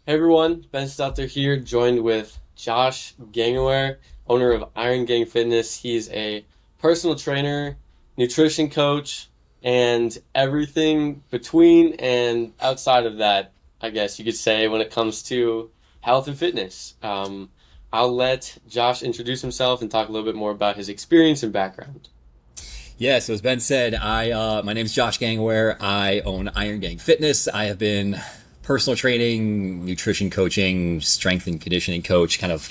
Hey everyone, Ben Stelter here, joined with Josh Gangaware, owner of Iron Gang Fitness. He's a personal trainer, nutrition coach, and everything between and outside of that, I guess you could say, when it comes to health and fitness. I'll let Josh introduce himself and talk a little bit more about his experience and background. Yeah, so as Ben said, my name is Josh Gangaware. I own Iron Gang Fitness. I have been personal training, nutrition coaching, strength and conditioning coach, kind of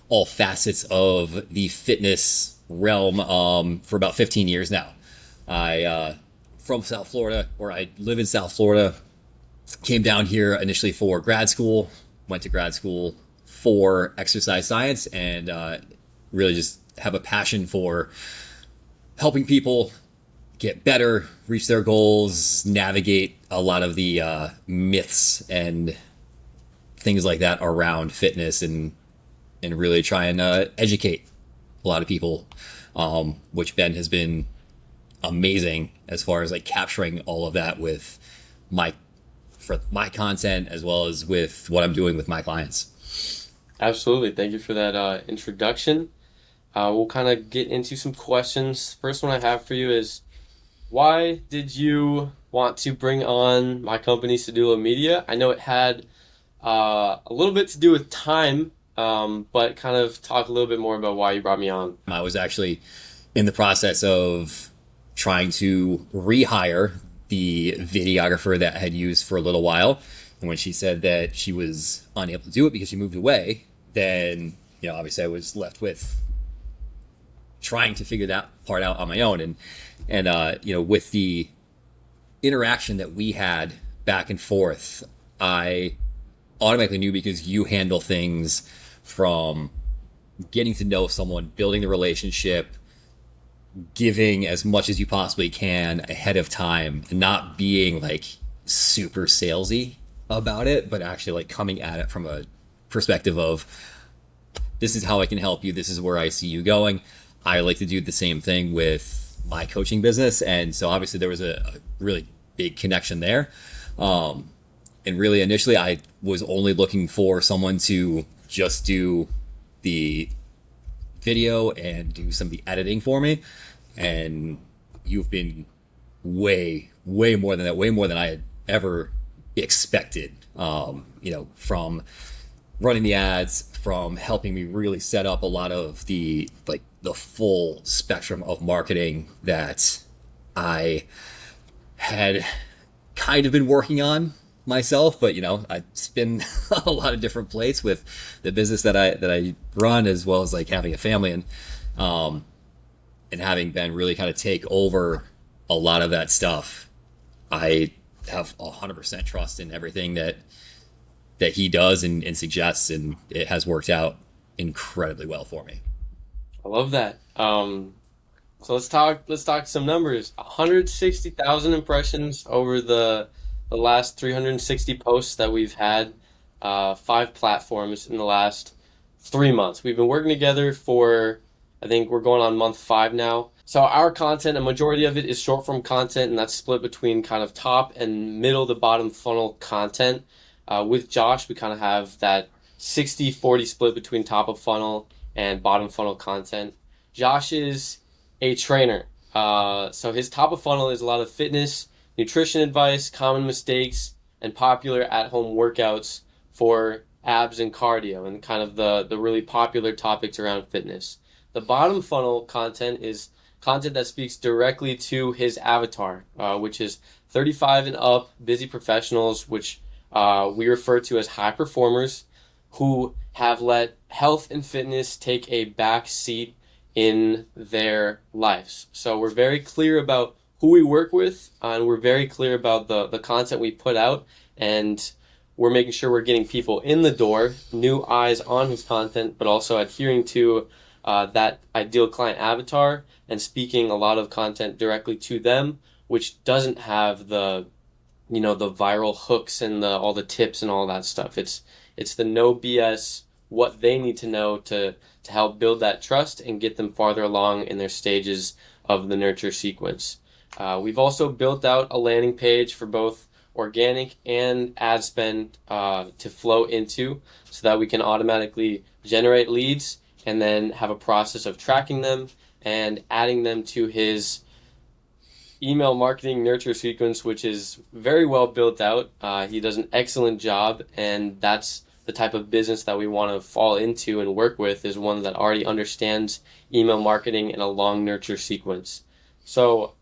all facets of the fitness realm for about 15 years now. I from South Florida, or I live in South Florida. Came down here initially for grad school. Went to grad school for exercise science, and really just have a passion for helping people get better, reach their goals, navigate a lot of the myths and things like that around fitness, and really try and educate a lot of people, which Ben has been amazing as far as like capturing all of that with my for my content as well as with what I'm doing with my clients. Absolutely. Thank you for that introduction. We'll kind of get into some questions. First one I have for you is, why did you want to bring on my company, Sedula Media? I know it had a little bit to do with time, but kind of talk a little bit more about why you brought me on. I was actually in the process of trying to rehire the videographer that I had used for a little while. And when she said that she was unable to do it because she moved away, then, obviously I was left with trying to figure that part out on my own. And with the interaction that we had back and forth, I automatically knew, because you handle things from getting to know someone, building the relationship, giving as much as you possibly can ahead of time, and not being like super salesy about it, but actually like coming at it from a perspective of, this is how I can help you, this is where I see you going. I like to do the same thing with my coaching business, and so obviously there was a really big connection there. And really initially I was only looking for someone to just do the video and do some of the editing for me, and you've been way more than that, way more than I had ever expected. From running the ads, from helping me really set up a lot of the full spectrum of marketing that I had kind of been working on myself, but I spin a lot of different plates with the business that I run, as well as like having a family, and having Ben really kind of take over a lot of that stuff. I have 100% trust in everything that he does and suggests, and it has worked out incredibly well for me. I love that. So let's talk some numbers. 160,000 impressions over the last 360 posts that we've had, 5 platforms in the last 3 months. We've been working together for, I think we're going on month 5 now. So our content, a majority of it is short form content, and that's split between kind of top and middle to bottom funnel content. With Josh, we kind of have that 60-40 split between top of funnel and bottom funnel content. Josh is a trainer. So his top of funnel is a lot of fitness, nutrition advice, common mistakes, and popular at-home workouts for abs and cardio, and kind of the really popular topics around fitness. The bottom funnel content is content that speaks directly to his avatar, which is 35 and up busy professionals, which we refer to as high performers, who have let health and fitness take a back seat in their lives. So we're very clear about who we work with, and we're very clear about the content we put out, and we're making sure we're getting people in the door, new eyes on his content, but also adhering to that ideal client avatar and speaking a lot of content directly to them, which doesn't have the viral hooks and all the tips and all that stuff. It's the no BS, what they need to know to help build that trust and get them farther along in their stages of the nurture sequence. We've also built out a landing page for both organic and ad spend to flow into, so that we can automatically generate leads and then have a process of tracking them and adding them to his email marketing nurture sequence, which is very well built out. He does an excellent job, and that's the type of business that we want to fall into and work with, is one that already understands email marketing in a long nurture sequence. So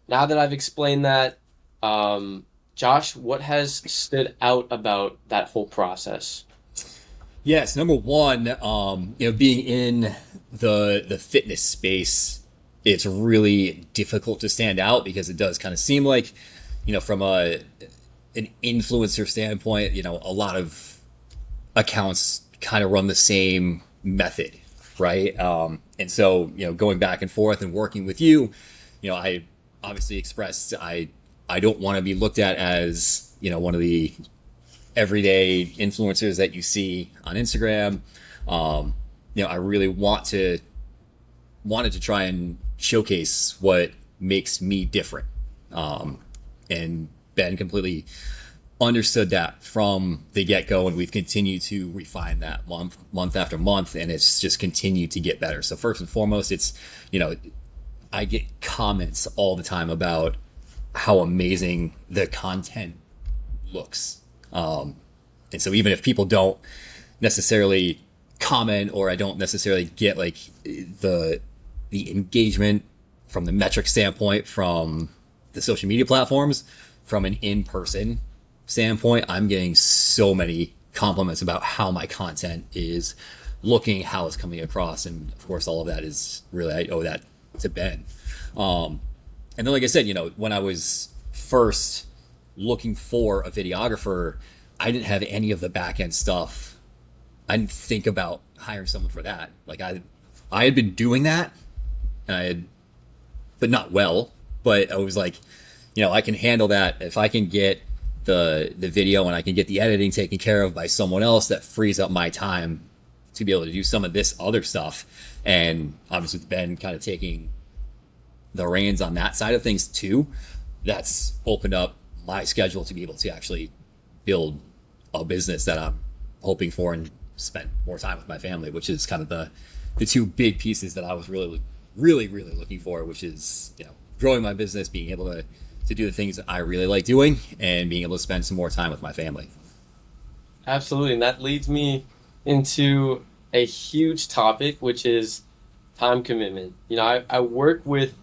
now that I've explained that, Josh, what has stood out about that whole process? Yes, number one, being in the fitness space, it's really difficult to stand out because it does kind of seem like, from an influencer standpoint, a lot of accounts kind of run the same method, right? And so, going back and forth and working with you, I obviously expressed I don't want to be looked at as, one of the everyday influencers that you see on Instagram. I really wanted to try and showcase what makes me different. And Ben completely understood that from the get-go, and we've continued to refine that month after month, and it's just continued to get better. So first and foremost, it's, I get comments all the time about how amazing the content looks. And so even if people don't necessarily comment, or I don't necessarily get like the engagement from the metric standpoint from the social media platforms, from an in-person standpoint, I'm getting so many compliments about how my content is looking, how it's coming across, and of course all of that is really, I owe that to Ben. And then, like I said, when I was first looking for a videographer, I didn't have any of the back end stuff. I didn't think about hiring someone for that. Like I had been doing that, and but not well. But I was like, I can handle that if I can get the video and I can get the editing taken care of by someone else. That frees up my time to be able to do some of this other stuff. And obviously, with Ben kind of taking the reins on that side of things too, that's opened up my schedule to be able to actually build a business that I'm hoping for and spend more time with my family, which is kind of the two big pieces that I was really looking for, which is, growing my business, being able to do the things that I really like doing, and being able to spend some more time with my family. Absolutely. And that leads me into a huge topic, which is time commitment. I work with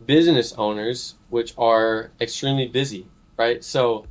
business owners which are extremely busy, right? So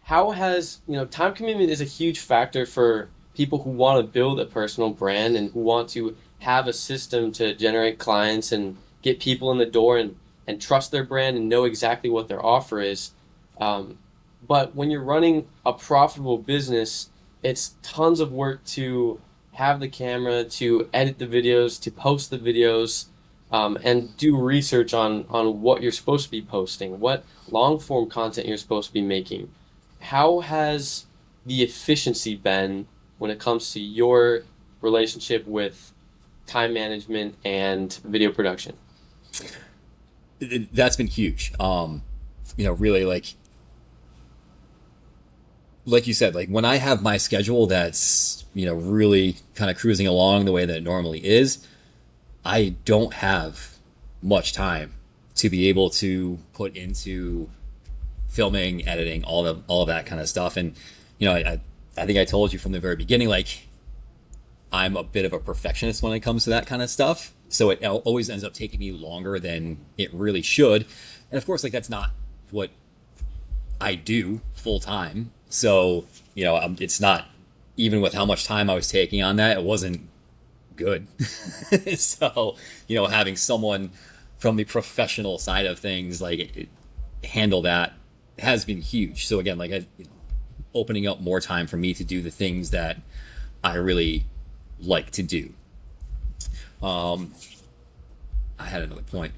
how has, time commitment is a huge factor for people who want to build a personal brand and who want to have a system to generate clients and get people in the door and trust their brand and know exactly what their offer is. But when you're running a profitable business, it's tons of work to have the camera, to edit the videos, to post the videos, and do research on what you're supposed to be posting, what long form content you're supposed to be making. How has the efficiency been when it comes to your relationship with time management and video production? That's been huge. Really, like you said, like when I have my schedule that's, really kind of cruising along the way that it normally is, I don't have much time to be able to put into filming, editing, all of that kind of stuff. And, I think I told you from the very beginning, like, I'm a bit of a perfectionist when it comes to that kind of stuff. So it always ends up taking me longer than it really should. And of course, like, that's not what I do full time. So, it's not, even with how much time I was taking on that, it wasn't good. So, having someone from the professional side of things, like, handle that has been huge. So again, like, opening up more time for me to do the things that I really like to do. I had another point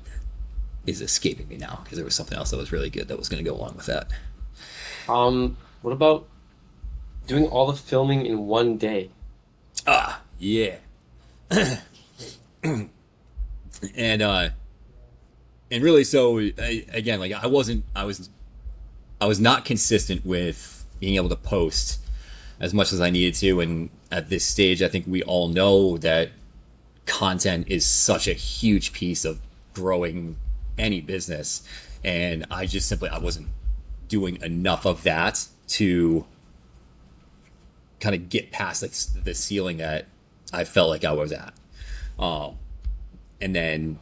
is escaping me now because there was something else that was really good that was going to go along with that. What about doing all the filming in one day? Yeah. and and really, so again, like, I was I was not consistent with being able to post as much as I needed to. And at this stage, I think we all know that content is such a huge piece of growing any business. And I just simply, I wasn't doing enough of that to kind of get past like the ceiling that I felt like I was at. Um, and then,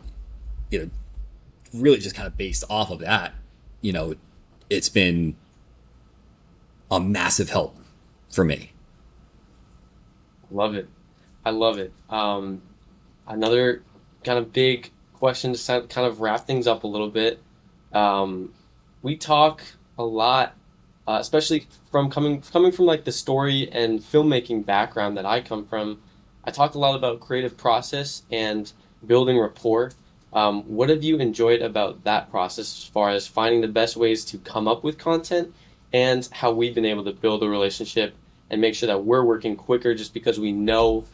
you know, really just kind of based off of that, you know, it's been a massive help for me. Love it. I love it. Another kind of big question to kind of wrap things up a little bit. Um, we talk a lot, especially from coming from like the story and filmmaking background that I come from. I talk a lot about creative process and building rapport. What have you enjoyed about that process as far as finding the best ways to come up with content and how we've been able to build a relationship and make sure that we're working quicker just because we know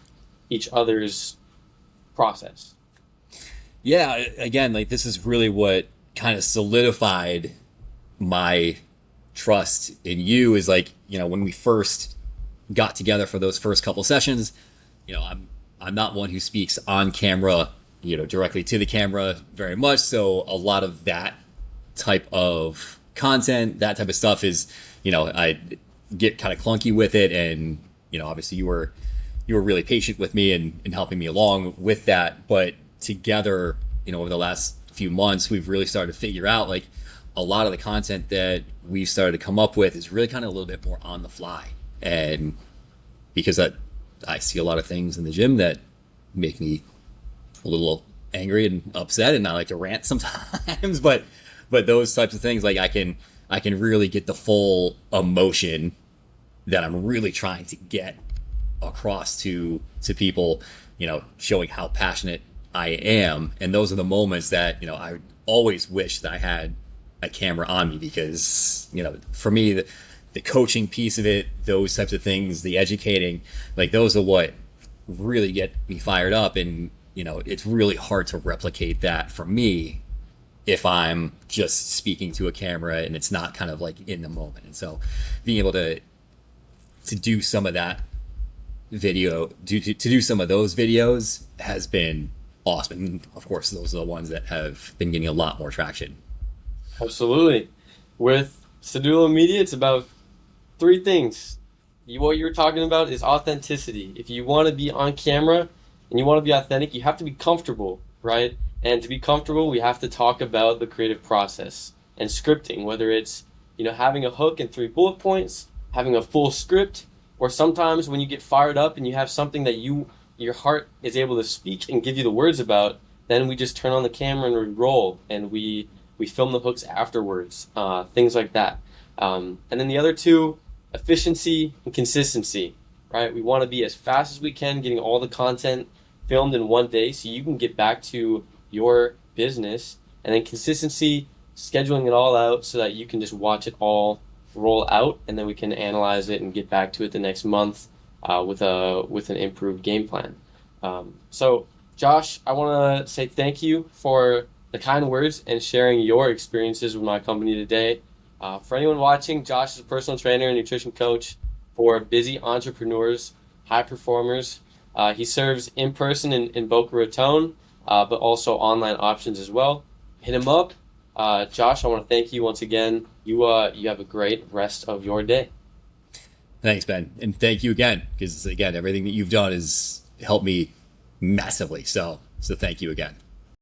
each other's process? Yeah, again, like this is really what kind of solidified my trust in you is like, you know, when we first got together for those first couple sessions, you know, I'm not one who speaks on camera, you know, directly to the camera very much. So a lot of that type of content, that type of stuff is, you know, I get kind of clunky with it. And, you know, obviously you were really patient with me and helping me along with that. But together, you know, over the last few months, we've really started to figure out like a lot of the content that we've started to come up with is really kind of a little bit more on the fly. And because I see a lot of things in the gym that make me a little angry and upset, and I like to rant sometimes, but those types of things, like I can really get the full emotion that I'm really trying to get across to people, you know, showing how passionate I am. And those are the moments that, you know, I always wish that I had a camera on me, because, you know, for me, the coaching piece of it, those types of things, the educating, like those are what really get me fired up. And, you know, it's really hard to replicate that for me if I'm just speaking to a camera and it's not kind of like in the moment. And so being able to do some of that to do some of those videos has been awesome. And of course, those are the ones that have been getting a lot more traction. Absolutely. With Sedulo Media, it's about three things. What you're talking about is authenticity. If you want to be on camera and you want to be authentic, you have to be comfortable, right? And to be comfortable, we have to talk about the creative process and scripting, whether it's, you know, having a hook and 3 bullet points, having a full script, or sometimes when you get fired up and you have something that your heart is able to speak and give you the words about, then we just turn on the camera and we roll and we film the hooks afterwards, things like that. And then the other two, efficiency and consistency, right? We want to be as fast as we can, getting all the content filmed in one day so you can get back to your business. And then consistency, scheduling it all out so that you can just watch it all roll out, and then we can analyze it and get back to it the next month with an improved game plan. So Josh, I want to say thank you for the kind words and sharing your experiences with my company today. For anyone watching, Josh is a personal trainer and nutrition coach for busy entrepreneurs, high performers. He serves in person in Boca Raton, but also online options as well. Hit him up. Josh, I want to thank you once again. You have a great rest of your day. Thanks, Ben. And thank you again, because again, everything that you've done has helped me massively. So thank you again.